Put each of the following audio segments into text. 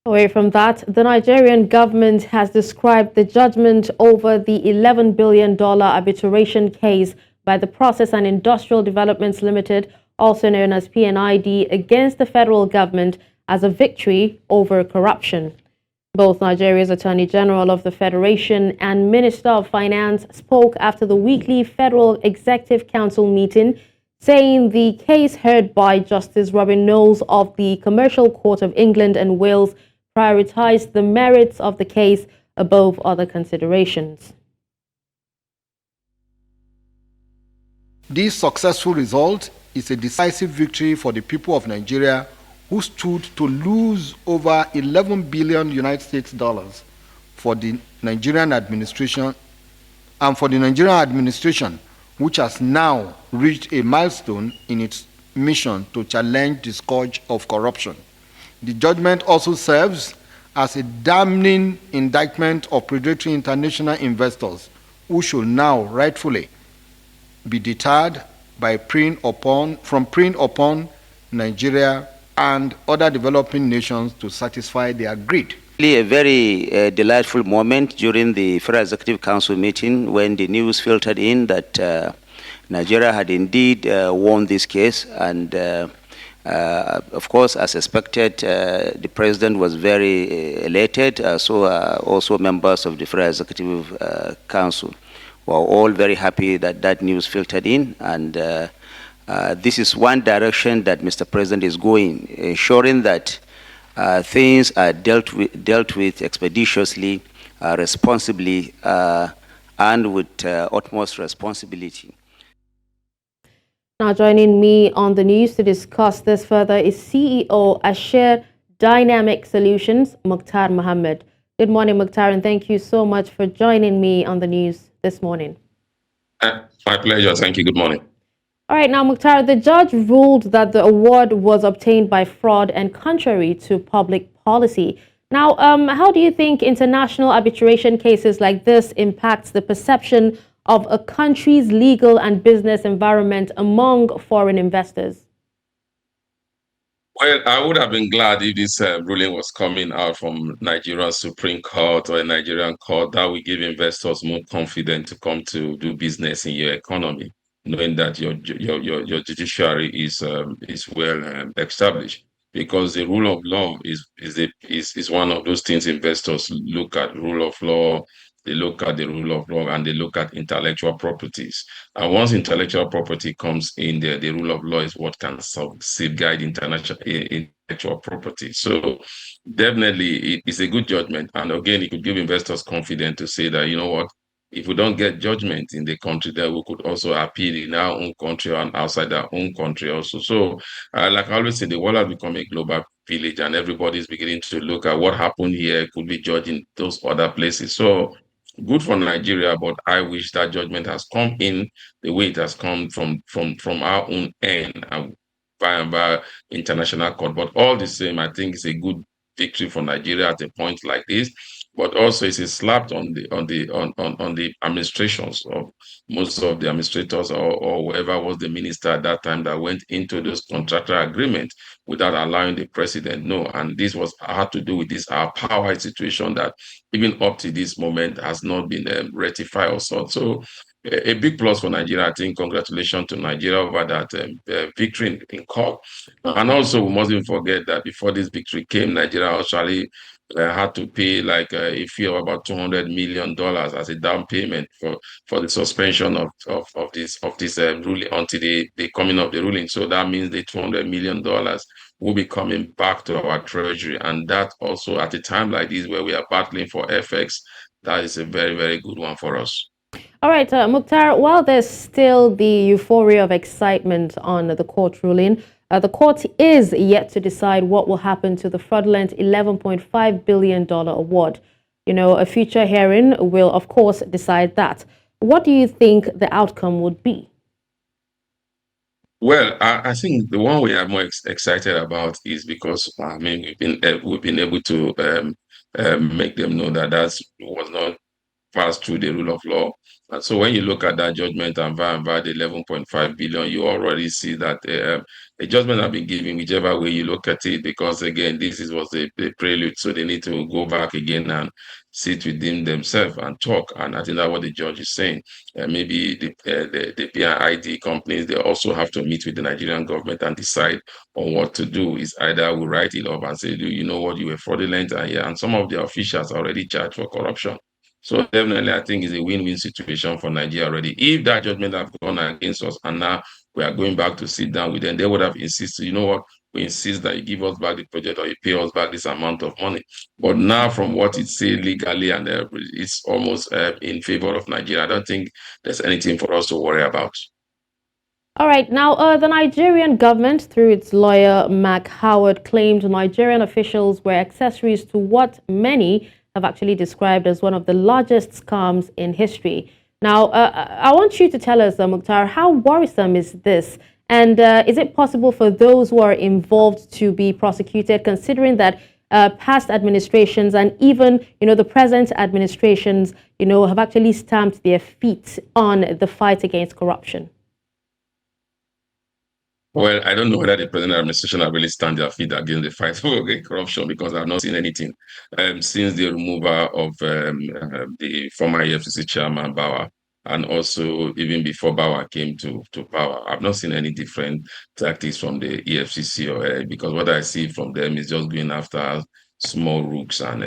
Away from that, the Nigerian government has described the judgment over the $11 billion arbitration case by the Process and Industrial Developments Limited, also known as P&ID, against the federal government as a victory over corruption. Both Nigeria's Attorney General of the Federation and Minister of Finance spoke after the weekly Federal Executive Council meeting, saying the case heard by Justice Robin Knowles of the Commercial Court of England and Wales prioritized the merits of the case above other considerations. This successful result is a decisive victory for the people of Nigeria, who stood to lose over 11 billion United States dollars for the Nigerian administration, which has now reached a milestone in its mission to challenge the scourge of corruption. The judgment also serves as a damning indictment of predatory international investors who should now rightfully be deterred by preying upon Nigeria and other developing nations to satisfy their greed. A very delightful moment during the Federal Executive Council meeting when the news filtered in that Nigeria had indeed won this case, and of course, as expected, the president was very elated, so also members of the Federal Executive Council were all very happy that that news filtered in, and this is one direction that Mr. President is going, ensuring that things are dealt with expeditiously, responsibly, and with utmost responsibility. Now joining me on the news to discuss this further is CEO Asher Dynamic Solutions, Mukhtar Mohammed. Good morning, Mukhtar, and thank you so much for joining me on the news this morning. My pleasure. Thank you. Good morning. All right, now, Mukhtar, the judge ruled that the award was obtained by fraud and contrary to public policy. Now, how do you think international arbitration cases like this impacts the perception of a country's legal and business environment among foreign investors? Well, I would have been glad if this ruling was coming out from Nigerian Supreme Court or a Nigerian court. That would give investors more confidence to come to do business in your economy, knowing that your judiciary is well established. Because the rule of law is one of those things investors look at. Rule of law, they look at the rule of law, and they look at intellectual properties. And once intellectual property comes in there, the rule of law is what can safeguard intellectual property. So definitely it is a good judgment. And again, it could give investors confidence to say that, you know what, if we don't get judgment in the country, then we could also appeal in our own country and outside our own country also. So like I always say, the world has become a global village, and everybody's beginning to look at what happened here could be judged in those other places. So good for Nigeria, but I wish that judgment has come in the way it has come from our own end and by international court. But all the same, I think it's a good victory for Nigeria at a point like this. But also it's a slap on the administrations of most of the administrators or whoever was the minister at that time that went into those contractual agreements without allowing the president know. And this had to do with this our power situation that even up to this moment has not been ratified or so. So a big plus for Nigeria. I think congratulations to Nigeria over that victory in court. And also we mustn't forget that before this victory came, Nigeria actually had to pay like a fee of about $200 million as a down payment for the suspension of this ruling until the coming of the ruling. So that means the $200 million will be coming back to our treasury, and that also at a time like this where we are battling for FX, that is a very, very good one for us. All right, Mukhtar, while there's still the euphoria of excitement on the court ruling, the court is yet to decide what will happen to the fraudulent $11.5 billion award. You know, a future hearing will, of course, decide that. What do you think the outcome would be? Well, I think the one we are more excited about is because, I mean, we've been able to make them know that that was not pass through the rule of law. And so when you look at that judgment and VAR, the 11.5 billion, you already see that a judgment has been given, whichever way you look at it, because again, was the prelude. So they need to go back again and sit within themselves and talk. And I think that's what the judge is saying. Maybe the P&ID companies, they also have to meet with the Nigerian government and decide on what to do. Is either we write it up and say, do you know what, you were fraudulent, and some of the officials are already charged for corruption. So definitely, I think it's a win-win situation for Nigeria already. If that judgment have gone against us and now we are going back to sit down with them, they would have insisted, you know what, we insist that you give us back the project or you pay us back this amount of money. But now from what it says legally, and it's almost in favor of Nigeria, I don't think there's anything for us to worry about. All right. Now, the Nigerian government, through its lawyer, Mac Howard, claimed Nigerian officials were accessories to what many have actually described as one of the largest scams in history. Now, I want you to tell us, Mukhtar, how worrisome is this? And is it possible for those who are involved to be prosecuted, considering that past administrations and even, the present administrations, have actually stamped their feet on the fight against corruption? Well, I don't know whether the present administration have really stand their feet against the fight against corruption, because I've not seen anything since the removal of the former EFCC chairman Bauer, and also even before Bauer came to power. I've not seen any different tactics from the EFCC, because what I see from them is just going after small rooks and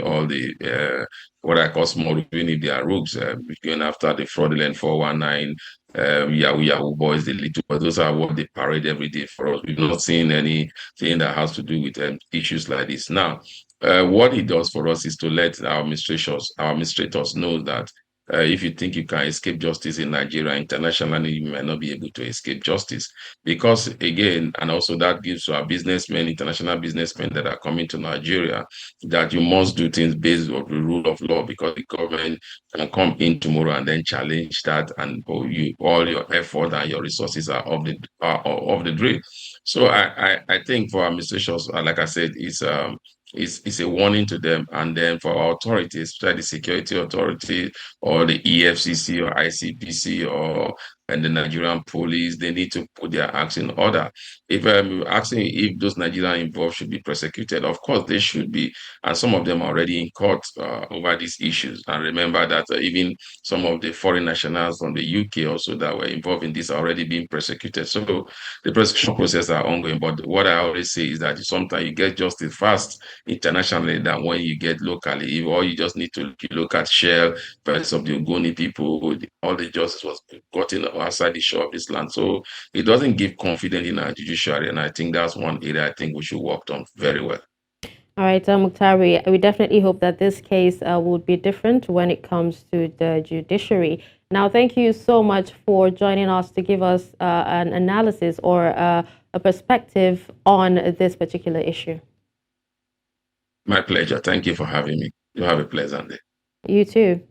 all the what I call small rooks, even if they are rooks, going after the fraudulent 419. Yahoo boys, the little boys, those are what they parade every day for us. We've not seen anything that has to do with issues like this. Now, what it does for us is to let our administrators know that if you think you can escape justice in Nigeria, internationally, you might not be able to escape justice. Because again, and also that gives to our businessmen, international businessmen that are coming to Nigeria, that you must do things based on the rule of law, because the government can come in tomorrow and then challenge that, and all your effort and your resources are off the drain. So I think for administrations, like I said, it's a warning to them. And then for our authorities, especially the security authority or the EFCC or ICPC and the Nigerian police, they need to put their acts in order. If I'm asking if those Nigerians involved should be prosecuted, of course they should be. And some of them are already in court over these issues. And remember that even some of the foreign nationals from the UK also that were involved in this are already being prosecuted. So the prosecution process are ongoing. But what I always say is that sometimes you get justice fast internationally than when you get locally. Or you just need to look at Shell versus of the Ogoni people. All the justice was gotten outside the shore of this land. So it doesn't give confidence in our judiciary. And I think that's one area I think we should work on very well. All right, Mukhtar, we definitely hope that this case will be different when it comes to the judiciary. Now, thank you so much for joining us to give us an analysis or a perspective on this particular issue. My pleasure. Thank you for having me. You have a pleasant day. You too.